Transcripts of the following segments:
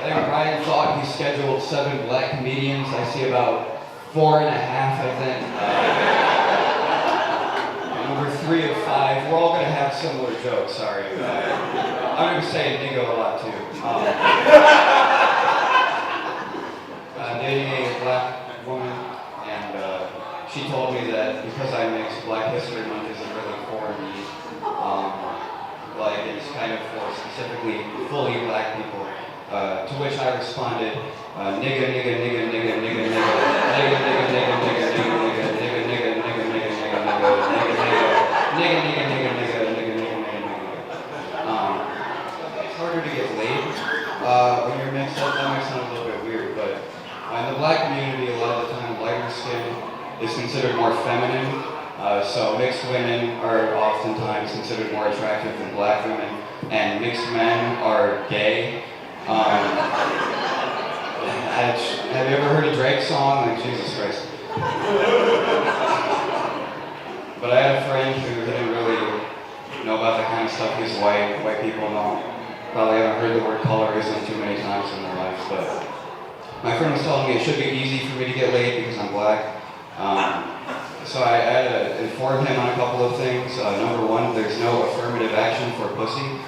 I think Ryan thought he scheduled 7 black comedians. I see about 4.5, I think. Number 3 of 5. We're all going to have similar jokes, sorry. I'm going to say nigga a lot too. Dating a black woman, and she told me that because I mix Black History Month isn't really for me. Like it's kind of for specifically fully black people. To which I responded, nigga, nigga, nigga, nigga, nigga, nigga, nigga, nigga, nigga, nigga, nigga, nigga, nigga, nigga, nigga, nigga, nigga, nigga, nigga, it's harder to get laid when you're mixed up. That might sound a little bit weird, but in the black community, a lot of the time, lighter skin is considered more feminine. So mixed women are oftentimes considered more attractive than black women, and mixed men are gay. Have you ever heard a Drake song? Like, Jesus Christ. But I had a friend who didn't really know about that kind of stuff. He's white. White people probably haven't heard the word colorism too many times in their lives. But my friend was telling me it should be easy for me to get laid because I'm black. So I had to inform him on a couple of things. Number 1, there's no affirmative action for pussy.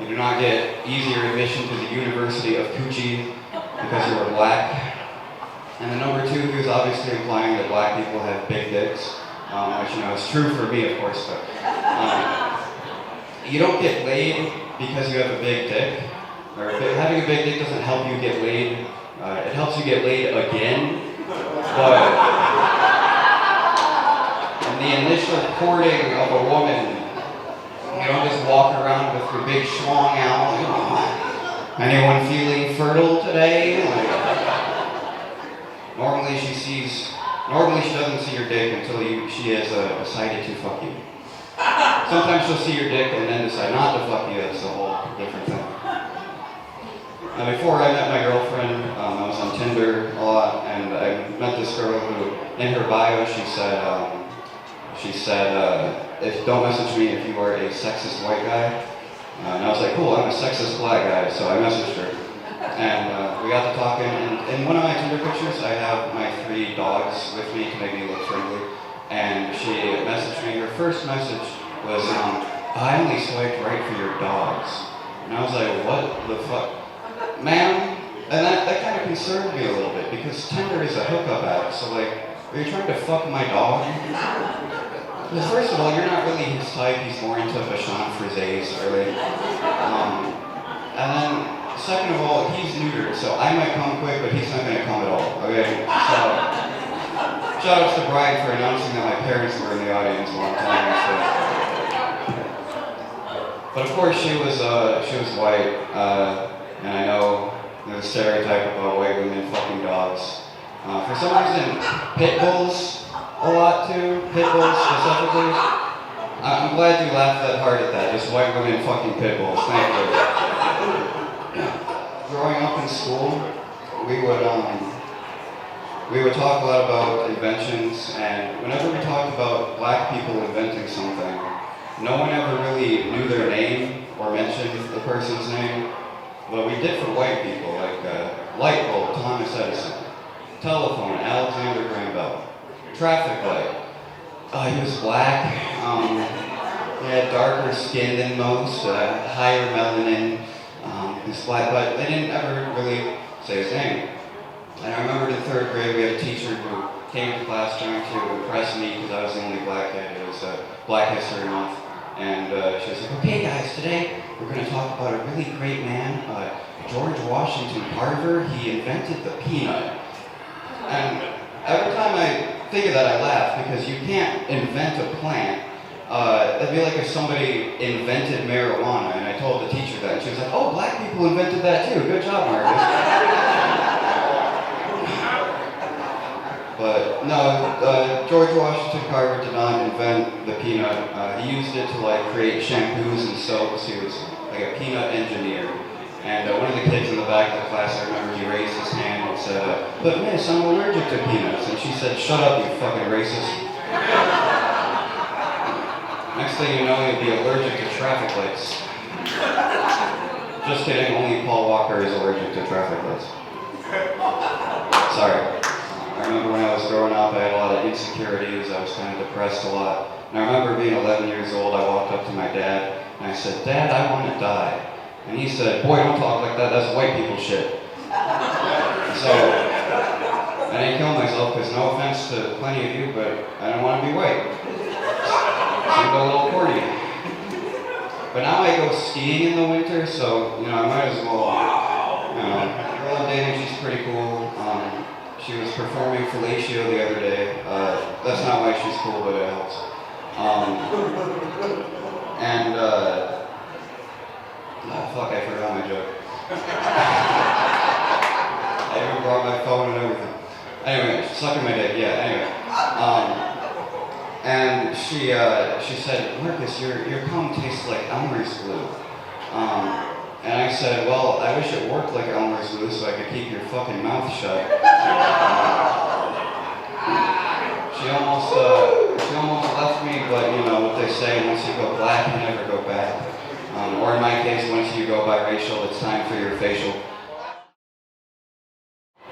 You do not get easier admission to the University of Coochie because you are black. And then number 2, he was obviously implying that black people have big dicks, which is true for me, of course, but you don't get laid because you have a big dick. Or having a big dick doesn't help you get laid. It helps you get laid again, but in the initial courting of a woman, you don't just walk around with your big schlong out, like, anyone feeling fertile today? Normally she doesn't see your dick until she has decided to fuck you. Sometimes she'll see your dick and then decide not to fuck you. That's a whole different thing. Now, before I met my girlfriend, I was on Tinder a lot, and I met this girl who, in her bio, she said, don't message me if you are a sexist white guy. And I was like, cool, I'm a sexist black guy, so I messaged her. And we got to talking, and in one of my Tinder pictures, I have my 3 dogs with me to make me look friendly. And she messaged me, her first message was, I only swiped right for your dogs. And I was like, what the fuck? Ma'am? And that kind of concerned me a little bit, because Tinder is a hookup app, so like, are you trying to fuck my dog? Because first of all, you're not really his type, he's more into Bashan Frizzes, really. And then, second of all, he's neutered, so I might come quick, but he's not going to come at all, okay? So, shout out to Brian for announcing that my parents were in the audience a long time. So. But of course, she was white, and I know there's a stereotype about white women fucking dogs. For some reason, pit bulls a lot too, pit bulls specifically. I'm glad you laughed that hard at that, just white women fucking pit bulls, thank you. Growing up in school, we would talk a lot about inventions, and whenever we talked about black people inventing something, no one ever really knew their name or mentioned the person's name, but we did for white people, like light bulb, Thomas Edison, telephone, Alexander Graham Bell. Traffic light. He was black. He had darker skin than most, higher melanin. He was black, but they didn't ever really say his name. And I remember in 3rd grade we had a teacher who came to class trying to impress me because I was the only black kid. It was Black History Month. And she was like, okay guys, today we're going to talk about a really great man, George Washington Carver. He invented the peanut. And every time I think of that, I laugh, because you can't invent a plant. That'd be like if somebody invented marijuana, and I told the teacher that, and she was like, oh, black people invented that too. Good job, Marcus. But no, George Washington Carver did not invent the peanut. He used it to like create shampoos and soaps. He was like a peanut engineer. And one of the kids in the back of the class, I remember he raised his hand and said, but miss, I'm allergic to peanuts. And she said, shut up, you fucking racist. Next thing you know, you'll be allergic to traffic lights. Just kidding, only Paul Walker is allergic to traffic lights. Sorry. I remember when I was growing up, I had a lot of insecurities, I was kind of depressed a lot. And I remember being 11 years old, I walked up to my dad, and I said, "Dad, I want to die." And he said, "Boy, don't talk like that, that's white people shit." So, I didn't kill myself, because no offense to plenty of you, but I don't want to be white. Seemed a little corny. But now I go skiing in the winter, so, I might as well, the girl I'm dating, she's pretty cool. She was performing fellatio the other day. That's not why she's cool, but it helps. Fuck, I forgot my joke. I even brought my phone and everything. Anyway, sucking my dick, yeah, anyway. And she said, "Marcus, your cum tastes like Elmer's glue." And I said, "Well, I wish it worked like Elmer's glue so I could keep your fucking mouth shut." She almost left me, but what they say, once you go black, you never go back. Or in my case, once you go biracial, it's time for your facial.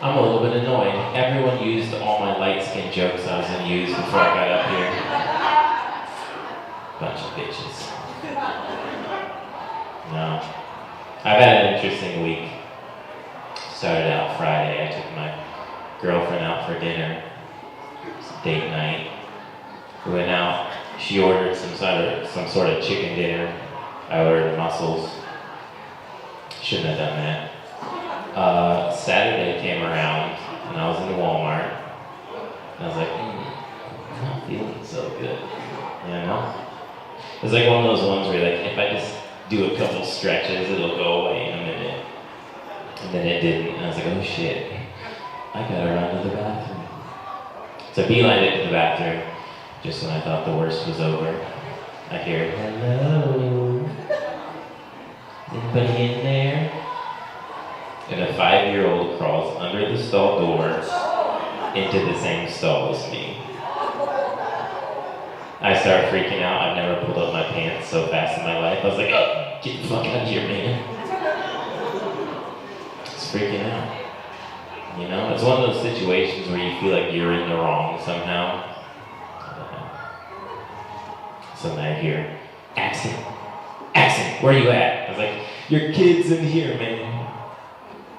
I'm a little bit annoyed. Everyone used all my light-skinned jokes I was going to use before I got up here. Bunch of bitches. No. I've had an interesting week. Started out Friday. I took my girlfriend out for dinner. It was a date night. We went out. She ordered some sort of chicken dinner. I ordered mussels. Shouldn't have done that. Saturday came around, and I was in Walmart. And I was like, I'm not feeling so good. It was like one of those ones where if I just do a couple stretches, it'll go away in a minute. And then it didn't, and I was like, oh shit, I gotta run to the bathroom. So I beelined it to the bathroom, just when I thought the worst was over. I hear, "Hello? Anybody in there?" And a 5-year-old crawls under the stall door into the same stall as me. I start freaking out. I've never pulled up my pants so fast in my life. I was like, "Oh, get the fuck out of here, man." It's freaking out. It's one of those situations where you feel like you're in the wrong somehow. So then I hear, Axon, where you at?" I was like, "Your kid's in here, man."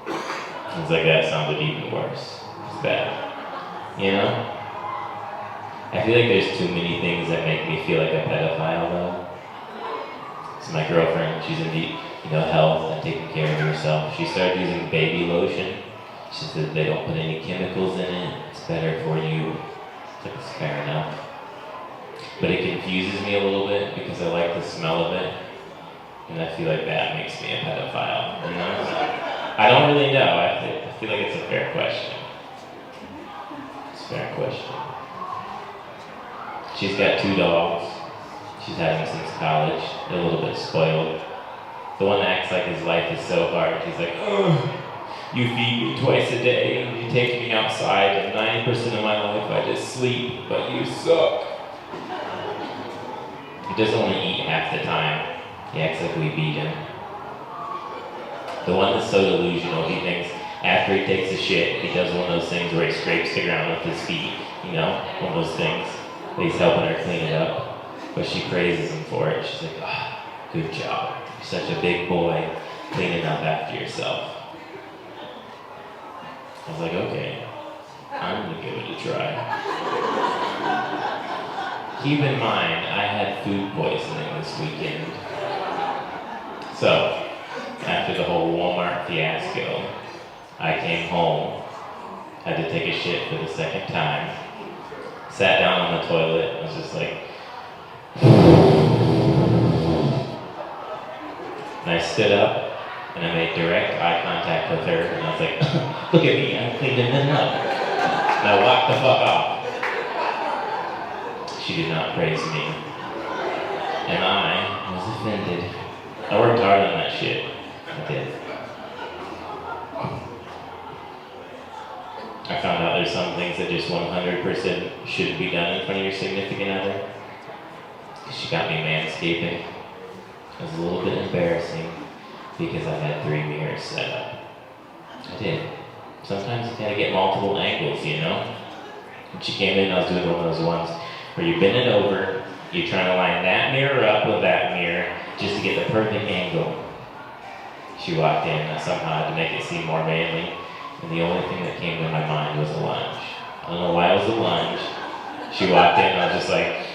I was like, that sounded even worse. It's bad. I feel like there's too many things that make me feel like a pedophile, though. So my girlfriend, she's into, health and taking care of herself. She started using baby lotion. She said they don't put any chemicals in it. It's better for you. It's fair enough. But it confuses me a little bit because I like the smell of it. And I feel like that makes me a pedophile. I don't really know. I feel like it's a fair question. It's a fair question. She's got 2 dogs. She's had them since college. They're a little bit spoiled. The one acts like his life is so hard. He's like, "Oh, you feed me twice a day, and you take me outside, and 90% of my life I just sleep, but you suck." He doesn't want to eat half the time. He acts like we beat him. The one that's so delusional, he thinks after he takes a shit, he does one of those things where he scrapes the ground with his feet, one of those things. He's helping her clean it up, but she praises him for it. She's like, "Good job. You're such a big boy cleaning up after yourself." I was like, okay, I'm gonna give it a try. Keep in mind, I had food poisoning this weekend. So, after the whole Walmart fiasco, I came home, had to take a shit for the second time, sat down on the toilet, and was just like, and I stood up, and I made direct eye contact with her, and I was like, "Look at me, I'm cleaning them up." And I walked the fuck off. She did not praise me. And I was offended. I worked hard on that shit. I did. I found out there's some things that just 100% shouldn't be done in front of your significant other. She got me manscaping. It was a little bit embarrassing because I had 3 mirrors set up. I did. Sometimes you gotta get multiple angles, you know? When she came in, I was doing one of those ones where you're bending over, you're trying to line that mirror up with that mirror just to get the perfect angle. She walked in, I somehow had to make it seem more manly, and the only thing that came to my mind was a lunge. I don't know why it was a lunge. She walked in, and I was just like,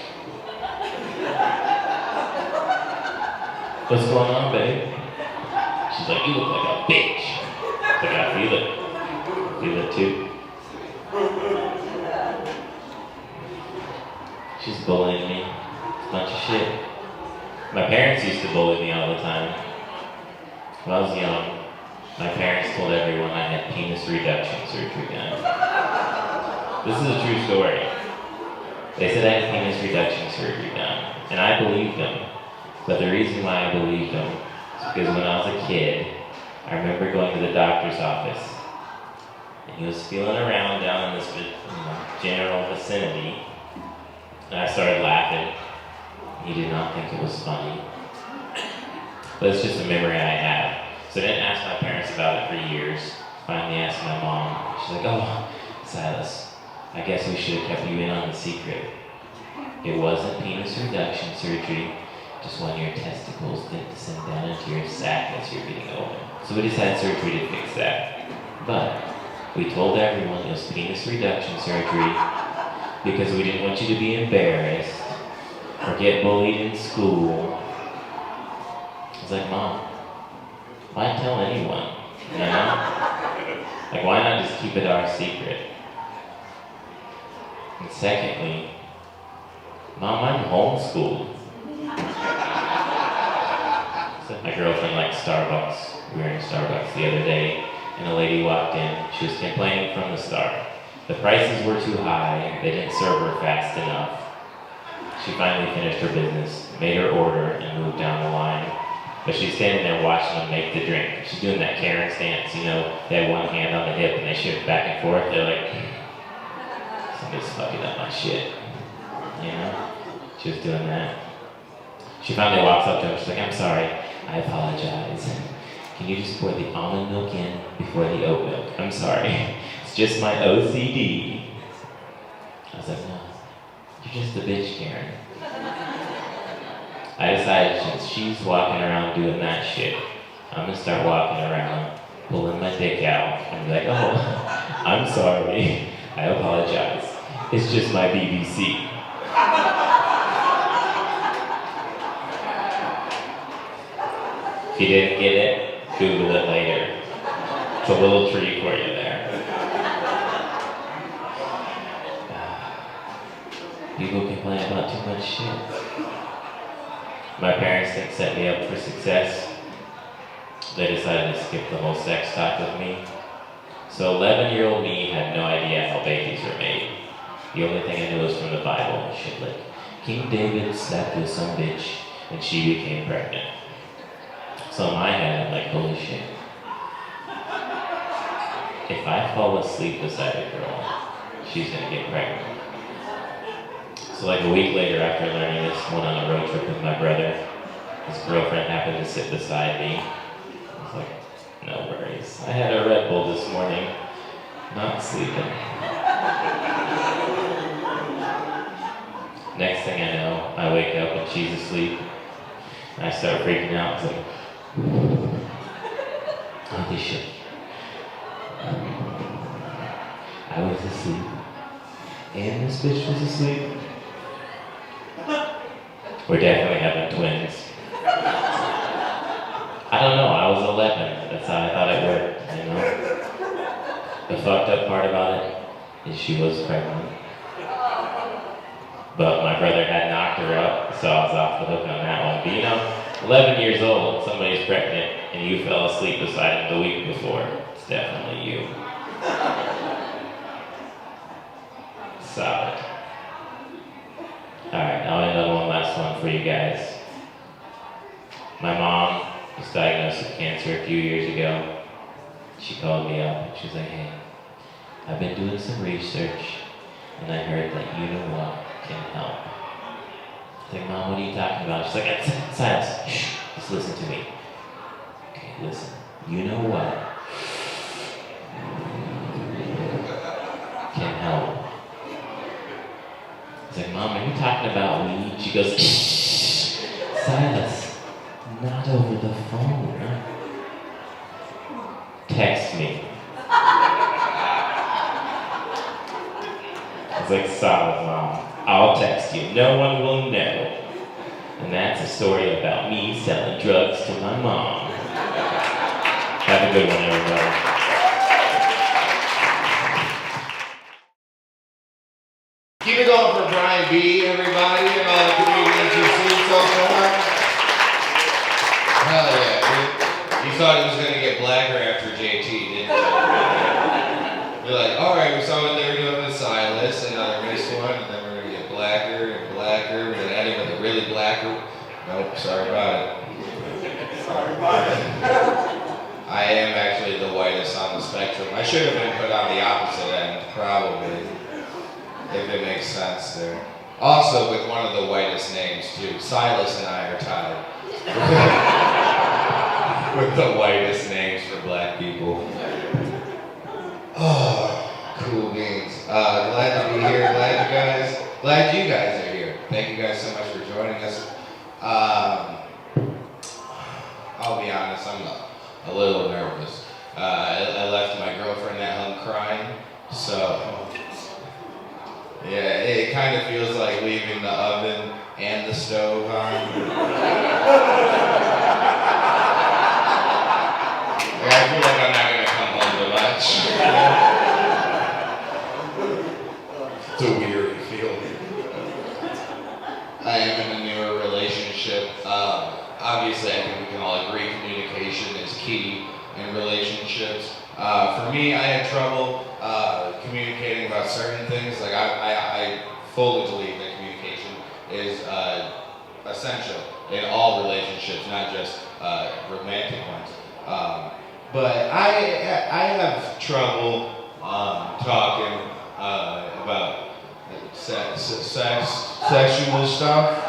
"What's going on, babe?" She's like, "You look like a bitch." I was like, "I feel it. I feel it too." She's bullying me. It's a bunch of shit. My parents used to bully me all the time. When I was young, my parents told everyone I had penis reduction surgery done. This is a true story. They said I had penis reduction surgery done, and I believed them. But the reason why I believed them is because when I was a kid, I remember going to the doctor's office, and he was feeling around down in this general vicinity, and I started laughing. He did not think it was funny. But it's just a memory I have. So I didn't ask my parents about it for years. Finally asked my mom. She's like, "Oh, Silas, I guess we should have kept you in on the secret. It wasn't penis reduction surgery, just when your testicles didn't descend down into your sack as you're getting older. So we just had surgery to fix that. But we told everyone it was penis reduction surgery because we didn't want you to be embarrassed or get bullied in school." I was like, "Mom, why tell anyone? You know? Like, why not just keep it our secret?" And secondly, "Mom, I'm homeschooled." So my girlfriend likes Starbucks. We were in Starbucks the other day, and a lady walked in. She was complaining from the start. The prices were too high. They didn't serve her fast enough. She finally finished her business, made her order, and moved down the line. But she's standing there watching them make the drink. She's doing that Karen stance, you know, they have one hand on the hip and they shift back and forth. They're like, "Somebody's fucking up my shit." You know? She was doing that. She finally walks up to him. She's like, "I'm sorry. I apologize. Can you just pour the almond milk in before the oat milk? I'm sorry. It's just my OCD." I was like, "No, you're just a bitch, Karen." I decided since she's walking around doing that shit, I'm gonna start walking around, pulling my dick out, and be like, "Oh, I'm sorry. I apologize. It's just my BBC." If you didn't get it, Google it later. It's a little treat for you there. People complain about too much shit. My parents didn't set me up for success. They decided to skip the whole sex talk with me. So 11-year-old me had no idea how babies were made. The only thing I knew was from the Bible. Shit like, King David slept with some bitch and she became pregnant. So in my head, I'm like, holy shit. If I fall asleep beside a girl, she's gonna get pregnant. So like a week later after learning this, went on a road trip with my brother. His girlfriend happened to sit beside me. I was like, no worries. I had a Red Bull this morning, not sleeping. Next thing I know, I wake up and she's asleep. And I start freaking out. It's like, holy shit. I was asleep. And this bitch was asleep. We're definitely having twins. I don't know, I was 11. That's how I thought it worked, you know? The fucked up part about it is she was pregnant. But my brother had knocked her up, so I was off the hook on that one. But you know, 11 years old, somebody's pregnant, and you fell asleep beside him the week before. It's definitely you. Solid. Alright, I'll end on one last one for you guys. My mom was diagnosed with cancer a few years ago. She called me up and she was like, hey, I've been doing some research and I heard that you know what can help. It's like, Mom, what are you talking about? She's like, silence. Shh, just listen to me. Okay, listen. You know what can help? It's like, Mom, are you talking about weed? She goes, shh, Silas, not over the phone. Text me. It's like, solid, Mom. I'll text you. No one will know. And that's a story about me selling drugs to my mom. Have a good one, everybody. Keep it going for Brian B, everybody, and all the comedians you've seen so far. Hell yeah, dude. You thought he was going to get blacker after JT, didn't you? You're like, alright, we saw what they were doing with Silas, and another missed one, and then we're going to get blacker and blacker. We're going to end it with a really blacker. Nope, sorry about it. Sorry about it. I am actually the whitest on the spectrum. I should have been put on the opposite end, probably. If it makes sense there. Also with one of the whitest names too. Silas and I are tied. With the whitest names for black people. Oh, cool beans. Glad to be here. Glad you guys are here. Thank you guys so much for joining us. I'll be honest, I'm a little nervous. I left my girlfriend at home crying, so yeah, it kind of feels like leaving the oven and the stove on. I feel like I'm not going to come home to much. It's a weird feeling. I am in a newer relationship. Obviously, I think we can all agree communication is key in relationships. For me, I had trouble communicating about certain things. Like I fully believe that communication is essential in all relationships, not just romantic ones. But I have trouble talking about sexual stuff.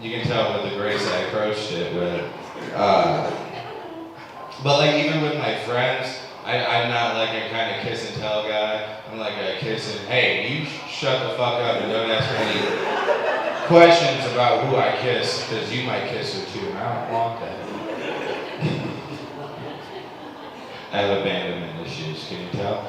You can tell with the grace I approached it with. But like even with my friends, I'm not like a kind of kiss and tell guy. I'm like a kiss and, hey, you shut the fuck up and don't ask me any questions about who I kiss, because you might kiss her too, and I don't want that. I have abandonment issues, can you tell?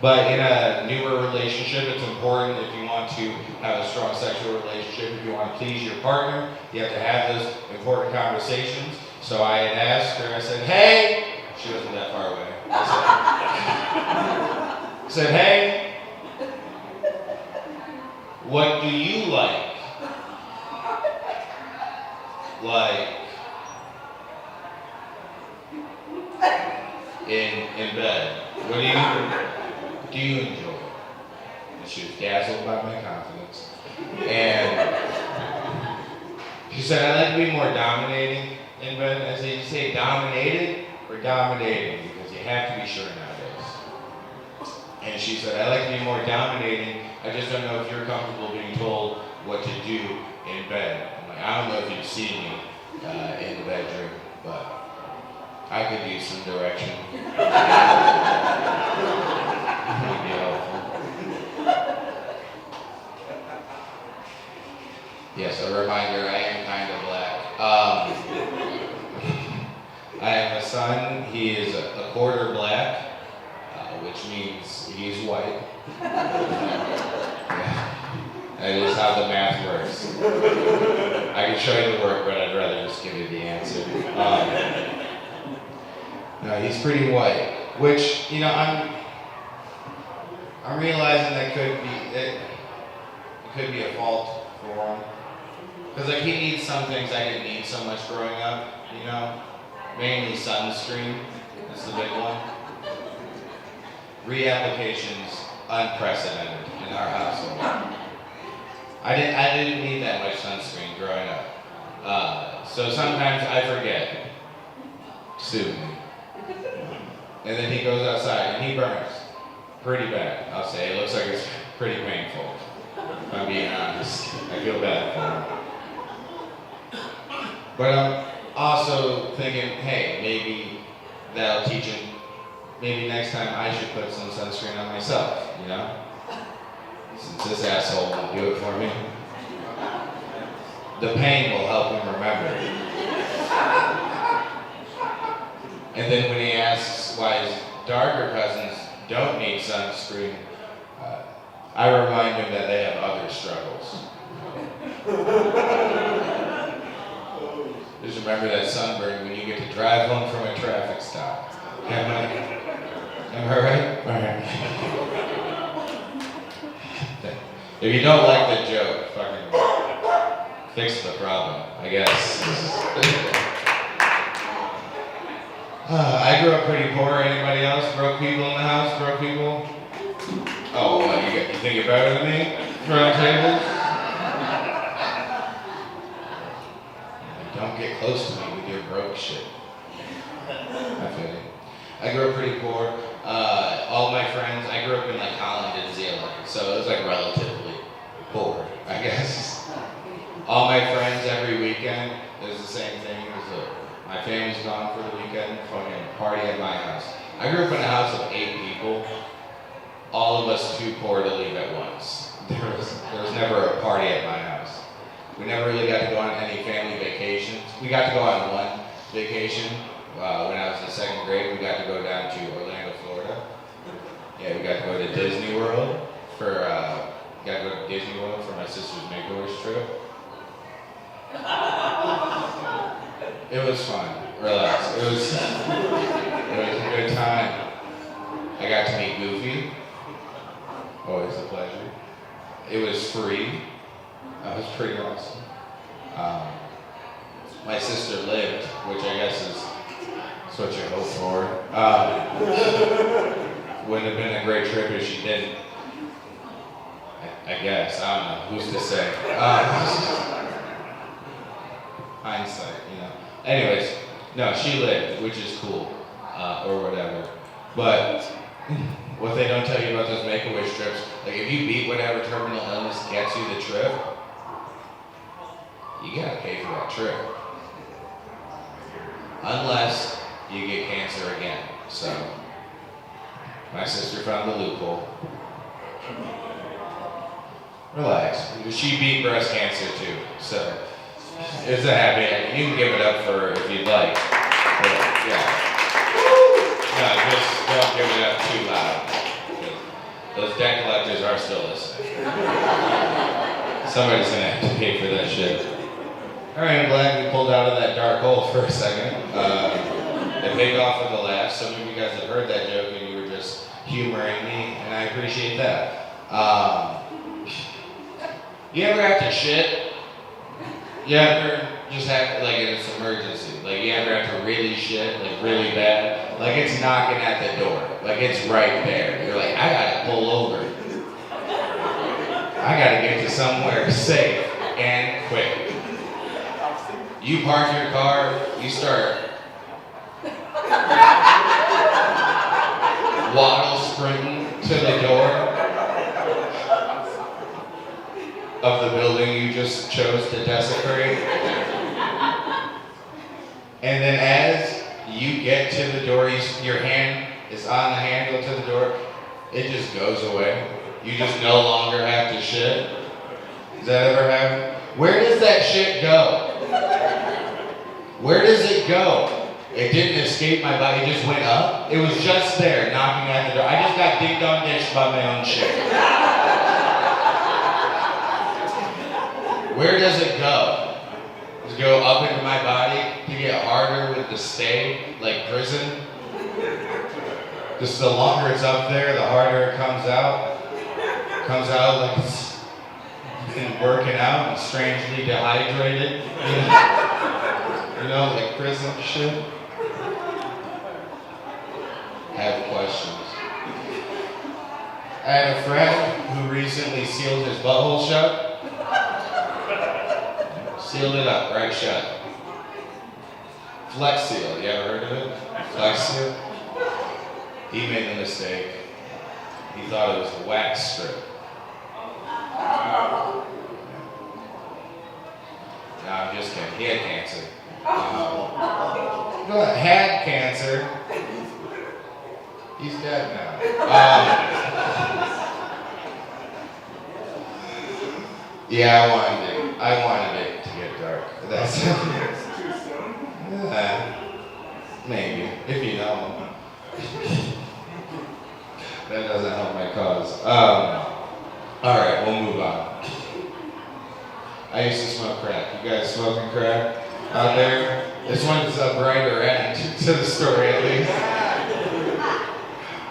But in a newer relationship, it's important if you want to have a strong sexual relationship, if you want to please your partner, you have to have those important conversations. So I had asked her, I said, hey, she wasn't that far away. I said, hey, what do you like? In bed. What do you enjoy? And she was dazzled by my confidence. And she said, I like to be more dominating in bed. I said, you say dominated or dominating? Because you have to be sure nowadays. And she said, I like to be more dominating. I just don't know if you're comfortable being told what to do in bed. I'm like, I don't know if you've seen me in the bedroom, but I could use some direction. Would be helpful. Yes, a reminder, I am kind of black. I have a son, he is a quarter black, which means he's white. That is how the math works. I can show you the work, but I'd rather just give you the answer. No, he's pretty white, which, you know, I'm realizing that it could be a fault for him. Because like he needs some things I didn't need so much growing up, you know? Mainly sunscreen, that's the big one. Reapplications, unprecedented in our household. I didn't need that much sunscreen growing up. So sometimes I forget. Sue me. And then he goes outside and he burns. Pretty bad, I'll say. It looks like it's pretty painful, if I'm being honest. I feel bad for him. But I'm also thinking, hey, maybe that'll teach him, maybe next time I should put some sunscreen on myself, you know? Since this asshole won't do it for me. The pain will help him remember. And then when he asks why his darker cousins don't need sunscreen, I remind him that they have other struggles. Just remember that sunburn when you get to drive home from a traffic stop. Am I right? All right. If you don't like the joke, fucking fix the problem, I guess. I grew up pretty poor. Anybody else? Broke people in the house? Broke people? Oh, what, you think you're better than me? Throwing tables? Don't get close to me with your broke shit. I feel you. I grew up pretty poor. All my friends, I grew up in like Holland and Zealand, so it was like relatively poor, I guess. All my friends every weekend, it was the same thing. My family's gone for the weekend, fucking party at my house. I grew up in a house of 8 people, all of us too poor to leave at once. There was never a party at my house. We never really got to go on any family vacations. We got to go on one vacation when I was in 2nd grade. We got to go down to Orlando, Florida. Yeah, we got to go to Disney World for my sister's make-a-wish trip. It was fun. Relax. It was a good time. I got to meet Goofy. Always a pleasure. It was free. That was pretty awesome. My sister lived, which I guess is what you hope for. Wouldn't have been a great trip if she didn't. I guess. I don't know. Who's to say? Hindsight, you know. Anyways, no, she lived, which is cool, or whatever. But what they don't tell you about those Make-A-Wish trips, like if you beat whatever terminal illness gets you the trip, you gotta pay for that trip. Unless you get cancer again. So, my sister found the loophole. Relax. She beat breast cancer too, so it's a happy ending. You can give it up for her if you'd like. But, yeah. No, just don't give it up too loud. Those debt collectors are still listening. Somebody's gonna have to pay for that shit. Alright, I'm glad we pulled out of that dark hole for a second. It paid off with a laugh. Some of you guys have heard that joke and you were just humoring me, and I appreciate that. You ever have to shit? You ever just have, like, it's an emergency? Like, you ever have to really shit, like, really bad? Like, it's knocking at the door. Like, it's right there. You're like, I gotta pull over. I gotta get to somewhere safe and quick. You park your car, you start waddle sprinting to the door of the building you just chose to desecrate. And then as you get to the door, your hand is on the handle to the door, it just goes away. You just no longer have to shit. Does that ever happen? Where does that shit go? Where does it go? It didn't escape my body, it just went up. It was just there, knocking at the door. I just got ding-dong dished by my own shit. Where does it go? Does it go up into my body to get harder with the stay, like prison? Just the longer it's up there, the harder it comes out. Comes out like it's been working out and strangely dehydrated. You know, like prison shit. I have questions. I had a friend who recently sealed his butthole shut. Sealed it up, right shut. Flex Seal, you ever heard of it? Flex Seal? He made the mistake. He thought it was a wax strip. No, I'm just kidding. He had cancer. Had cancer. He's dead now. Yeah, I wanted it to get dark. That's maybe, if you know. That doesn't help my cause. Alright, we'll move on. I used to smoke crack. You guys smoking crack out there? This one's a brighter end to the story at least.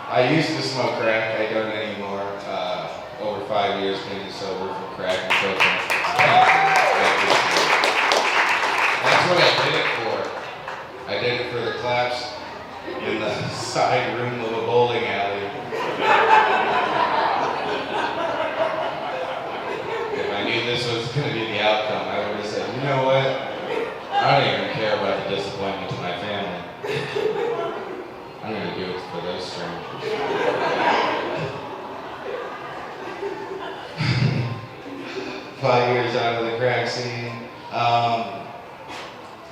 I used to smoke crack. I don't anymore. Over 5 years being sober from crack and cocaine. That's what I did it for. I did it for the claps in the side room of a bowling alley. If I knew this was going to be the outcome, I would have said, you know what? I don't even care about the disappointment to my family. I'm going to do it for those strangers. 5 years out of the crack scene. I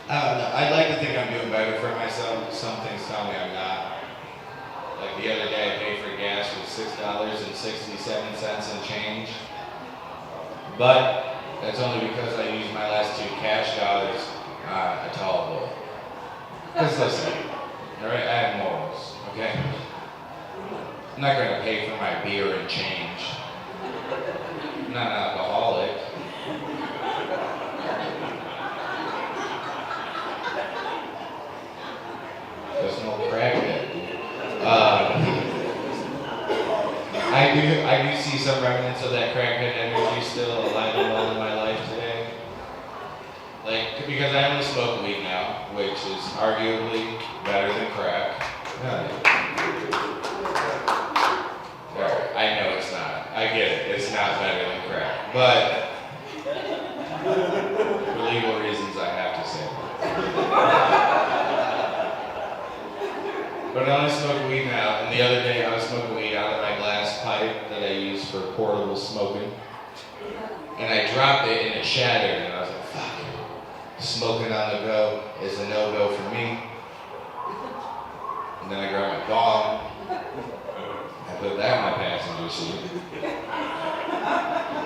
don't know. I'd like to think I'm doing better for myself. Some things tell me I'm not. Like the other day, I paid for gas with $6.67 and change. But that's only because I used my last 2 cash dollars on a tall boy. Because listen, alright, I have morals, okay? I'm not going to pay for my beer and change. I'm not an alcoholic. There's no crackhead. I do see some remnants of that crackhead energy still alive and well in my life today. Like, because I only smoke weed now, which is arguably better than crack. I know it's not. I get it. It's not better than crack. But for legal reasons, I have to say that. But I only smoke weed now. And the other day, I was smoking weed out of my glass pipe that I use for portable smoking. And I dropped it and it shattered. And I was like, fuck. Smoking on the go is a no-go for me. And then I grabbed my bong. I put that in my passenger seat.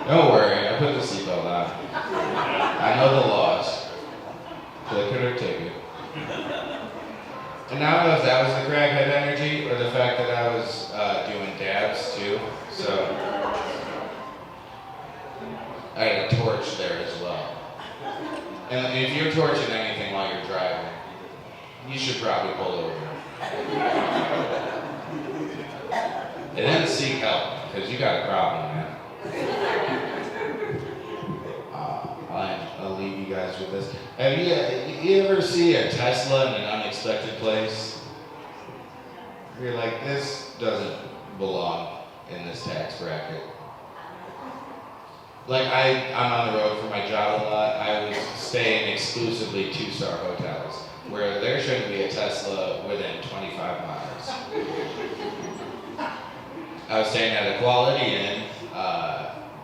Don't worry, I put the seatbelt on. I know the laws. Click it or ticket. And I don't know if that was the crackhead energy or the fact that I was doing dabs too. So I had a torch there as well. And if you're torching anything while you're driving, you should probably pull over. And then seek help, because you got a problem, man. I'll leave you guys with this. Have you ever see a Tesla in an unexpected place? You're like, this doesn't belong in this tax bracket. Like, I'm on the road for my job a lot. I was staying exclusively 2-star hotels, where there shouldn't be a Tesla within 25 miles. I was staying at a Quality Inn,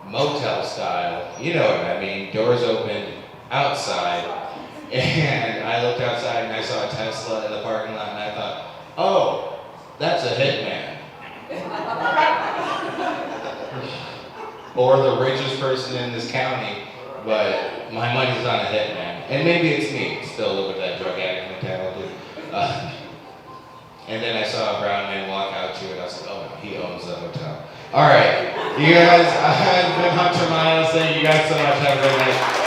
motel style, you know what I mean, doors open outside, and I looked outside and I saw a Tesla in the parking lot and I thought, oh, that's a hitman. Or the richest person in this county, but my money's on a hitman. And maybe it's me, still live with that drug addict mentality. And then I saw a brown man walk out to it. I was like, oh no, he owns the hotel. All right, you guys, I've been Hunter Miles. Thank you guys so much. Have a great night.